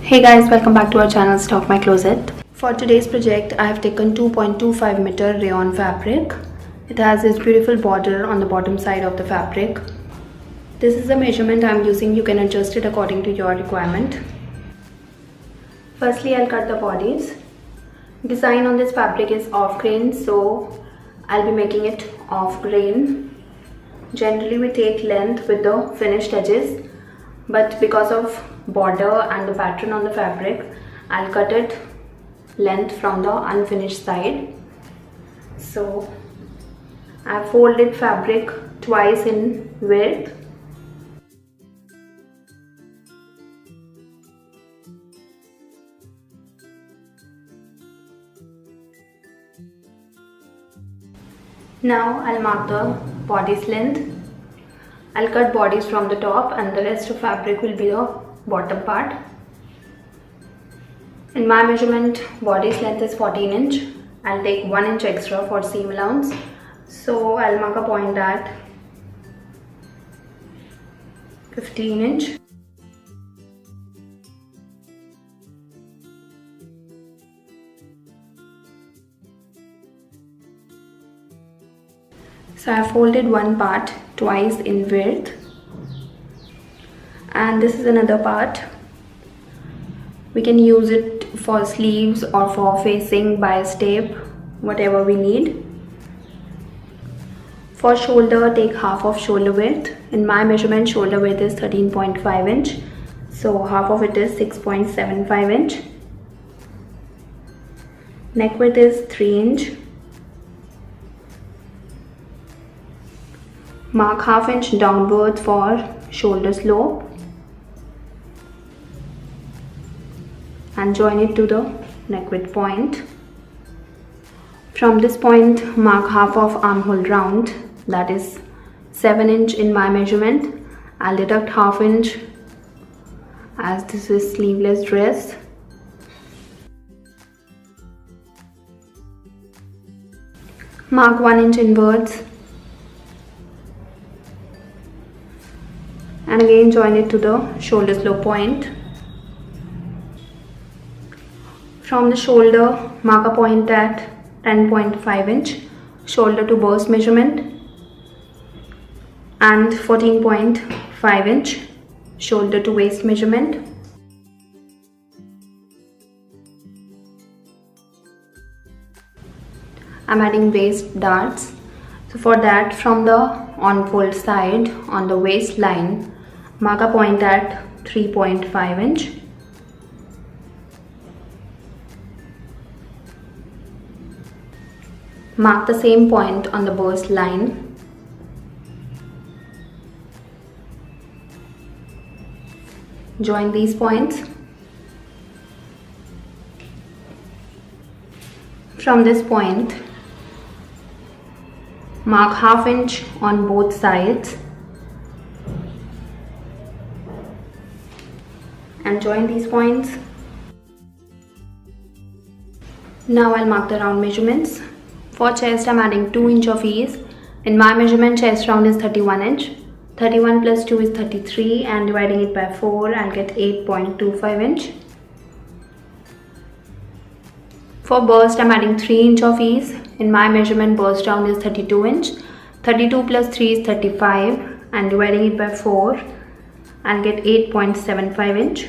Hey guys, welcome back to our channel Stock My Closet. For today's project, I have taken 2.25 meter rayon fabric. It has this beautiful border on the bottom side of the fabric. This is the measurement I am using. You can adjust it according to your requirement. Firstly, I'll cut the bodies. Design on this fabric is off grain, so I'll be making it off grain. Generally, we take length with the finished edges, but because of border and the pattern on the fabric, I'll cut it length from the unfinished side. So I've folded fabric twice in width. Now I'll mark the body's length. I'll cut bodies from the top and the rest of fabric will be the bottom part. In my measurement, body's length is 14 inch. I'll take 1 inch extra for seam allowance. So I'll mark a point at 15 inch. So I folded one part twice in width, and this is another part. We can use it for sleeves or for facing, bias tape, whatever we need. For shoulder, take half of shoulder width. In my measurement, shoulder width is 13.5 inch, so half of it is 6.75 inch. Neck width is 3 inch. Mark half inch downwards for shoulder slope and join it to the neck width point. From this point, mark half of armhole round, that is 7 inch in my measurement. I'll deduct half inch as this is sleeveless dress. Mark 1 inch inwards and again join it to the shoulder slope point. From the shoulder, mark a point at 10.5 inch shoulder to burst measurement and 14.5 inch shoulder to waist measurement. I'm adding waist darts. So for that, from the on-fold side on the waistline, mark a point at 3.5 inch. Mark the same point on the burst line. Join these points. From this point, mark half inch on both sides and join these points. Now I'll mark the round measurements. For chest, I'm adding 2 inch of ease. In my measurement, chest round is 31 inch. 31 plus 2 is 33, and dividing it by 4, I'll get 8.25 inch. For burst, I'm adding 3 inch of ease. In my measurement, burst round is 32 inch. 32 plus 3 is 35, and dividing it by 4, I'll get 8.75 inch.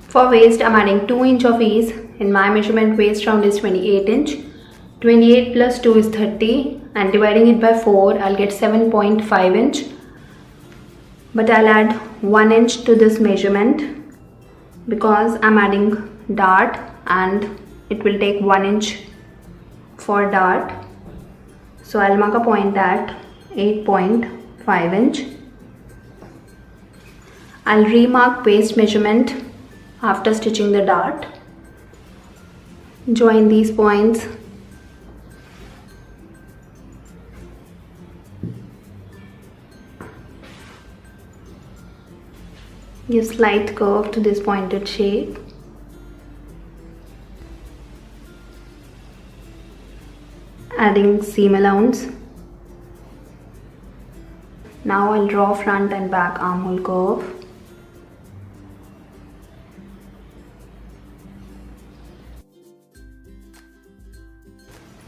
For waist, I'm adding 2 inch of ease. In my measurement, waist round is 28 inch. 28 plus 2 is 30, and dividing it by 4, I'll get 7.5 inch. But I'll add 1 inch to this measurement because I'm adding dart and it will take 1 inch for dart. So I'll mark a point at 8.5 inch. I'll remark waist measurement after stitching the dart. Join these points. Give slight curve to this pointed shape. Adding seam allowance. Now I'll draw front and back armhole curve.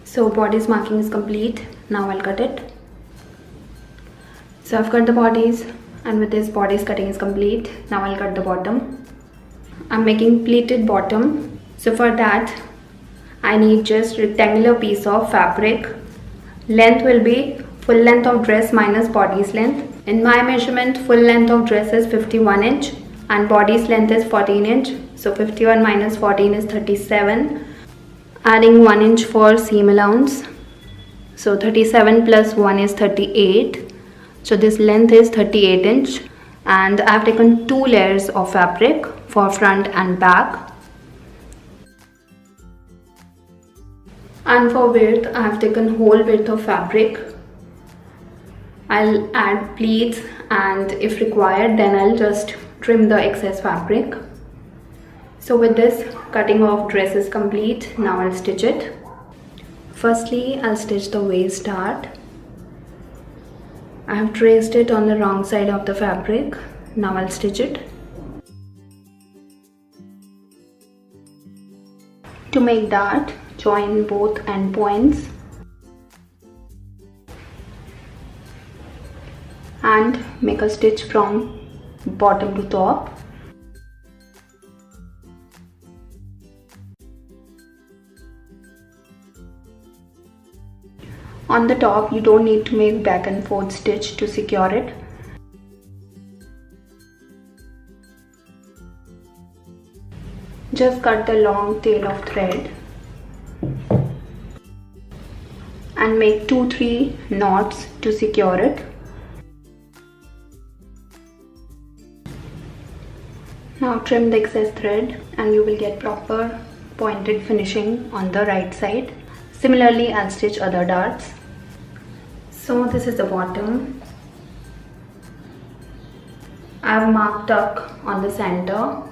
So body's marking is complete. Now I'll cut it. So I've cut the bodies, and with this body's cutting is complete. Now I'll cut the bottom. I'm making pleated bottom. So for that I need just rectangular piece of fabric. Length will be full length of dress minus body's length. In my measurement, full length of dress is 51 inch and body's length is 14 inch. So 51 minus 14 is 37. Adding 1 inch for seam allowance. So 37 plus 1 is 38. So this length is 38 inch. And I have taken 2 layers of fabric for front and back. And for width, I have taken whole width of fabric. I'll add pleats, and if required then I'll just trim the excess fabric. So with this, cutting of dress is complete. Now I'll stitch it. Firstly, I'll stitch the waist dart. I have traced it on the wrong side of the fabric. Now I'll stitch it. To make dart, join both end points and make a stitch from bottom to top. On the top, you don't need to make back and forth stitch to secure it. Just cut the long tail of thread and make 2-3 knots to secure it. Now trim the excess thread and you will get proper pointed finishing on the right side. Similarly, I'll stitch other darts. So this is the bottom. I have marked tuck on the center.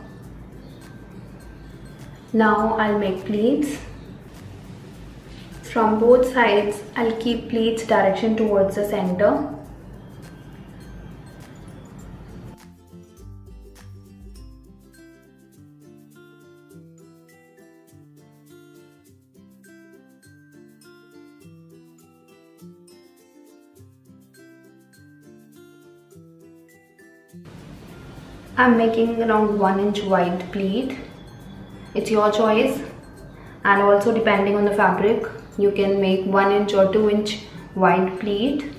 Now I'll make pleats. From both sides, I'll keep pleats direction towards the center. I'm making around 1 inch wide pleat. It's your choice, and also depending on the fabric, you can make 1 inch or 2 inch wide pleat.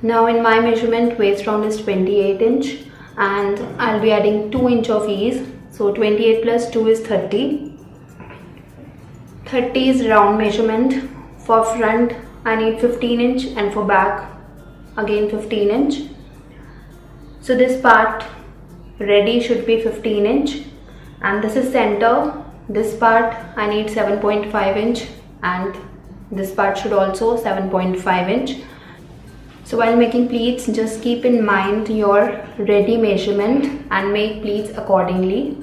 Now in my measurement, waist round is 28 inch and I'll be adding 2 inch of ease. So 28 plus 2 is 30. 30 is round measurement. For front, I need 15 inch and for back, again 15 inch. So this part ready should be 15 inch and this is center. This part I need 7.5 inch and this part should also 7.5 inch. So while making pleats, just keep in mind your ready measurement and make pleats accordingly.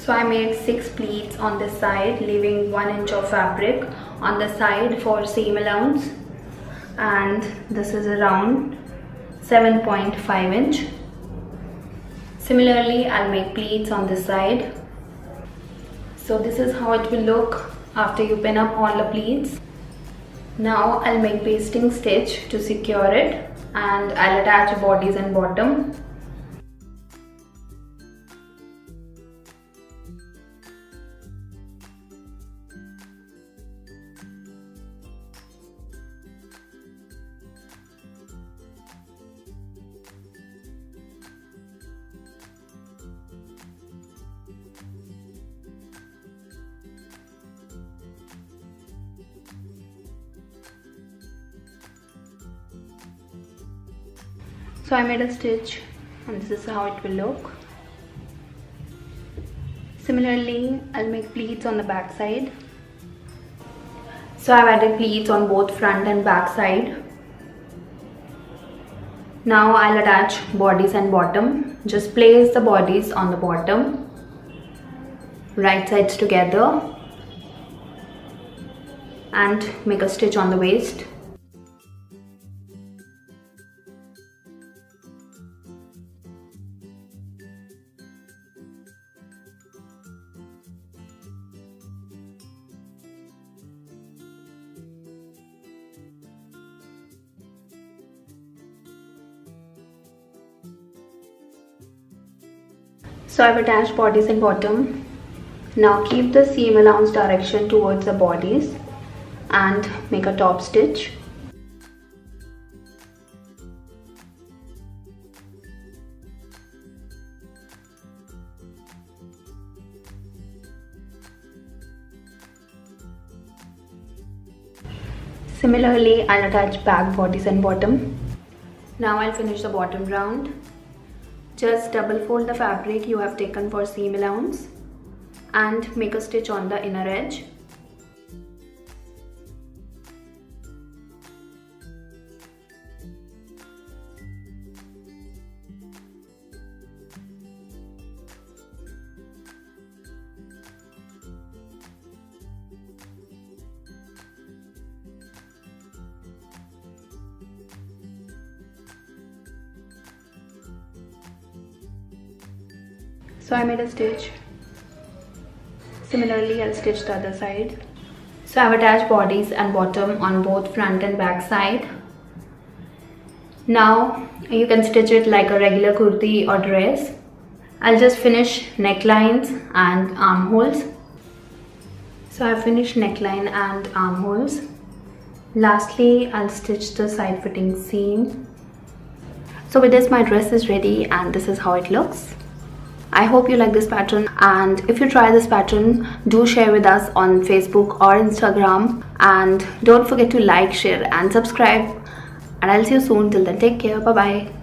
So I made 6 pleats on this side, leaving 1 inch of fabric on the side for seam allowance, and this is around 7.5 inch. Similarly, I'll make pleats on this side. So this is how it will look after you pin up all the pleats. Now I'll make basting stitch to secure it, and I'll attach bodies and bottom. So I made a stitch, and this is how it will look. Similarly, I'll make pleats on the back side. So I've added pleats on both front and back side. Now I'll attach bodies and bottom. Just place the bodies on the bottom, right sides together, and make a stitch on the waist. So I've attached bodies and bottom. Now keep the seam allowance direction towards the bodies and make a top stitch. Similarly, I'll attach back bodies and bottom. Now I'll finish the bottom round. Just double fold the fabric you have taken for seam allowance and make a stitch on the inner edge. So I made a stitch. Similarly, I'll stitch the other side. So I've attached bodies and bottom on both front and back side. Now you can stitch it like a regular kurti or dress. I'll just finish necklines and armholes. So I've finished neckline and armholes. Lastly, I'll stitch the side fitting seam. So with this, my dress is ready, and this is how it looks. I hope you like this pattern, and if you try this pattern, do share with us on Facebook or Instagram, and don't forget to like, share and subscribe, and I'll see you soon. Till then, take care. Bye bye.